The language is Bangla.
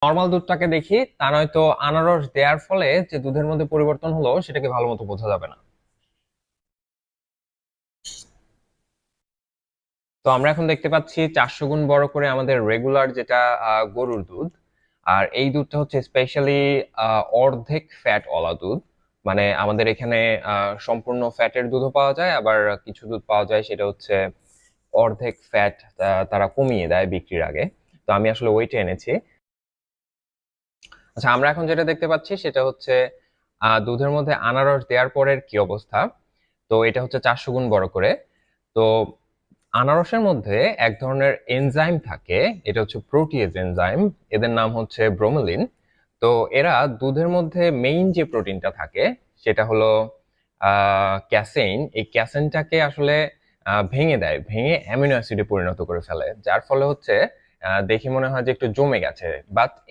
নর্মাল দুধটাকে দেখি, তা নয়তো আনারস দেওয়ার ফলে যে দুধের মধ্যে পরিবর্তন হলো সেটাকে ভালো মতো বোঝা যাবে না। তো আমরা এখন দেখতে পাচ্ছি 400 গুণ বড় করে আমাদের রেগুলার যেটা গরুর দুধ। আর এই দুধটা হচ্ছে স্পেশালি অর্ধেক ফ্যাট ওলা দুধ। মানে আমাদের এখানে সম্পূর্ণ ফ্যাটের দুধও পাওয়া যায়, আবার কিছু দুধ পাওয়া যায় সেটা হচ্ছে অর্ধেক ফ্যাট তারা কমিয়ে দেয় বিক্রির আগে। তো আমি আসলে ওইটা এনেছি। আচ্ছা, আমরা এখন যেটা দেখতে পাচ্ছি সেটা হচ্ছে দুধের মধ্যে আনারস দেওয়ার পরের কি অবস্থা। তো এটা হচ্ছে 400 গুণ বড় করে। তো আনারসের মধ্যে এক ধরনের এনজাইম থাকে, এটা হচ্ছে প্রোটিয়েজ এনজাইম। এদের নাম হচ্ছে ব্রোমেলিন। তো এরা দুধের মধ্যে মেইন যে প্রোটিনটা থাকে সেটা হলো ক্যাসেইন। এই ক্যাসেইনটাকে আসলে ভেঙে দেয়, ভেঙে অ্যামিনো অ্যাসিডে পরিণত করে ফেলে, যার ফলে হচ্ছে দেখে মনে হয় যে একটু জমে গেছে। বাট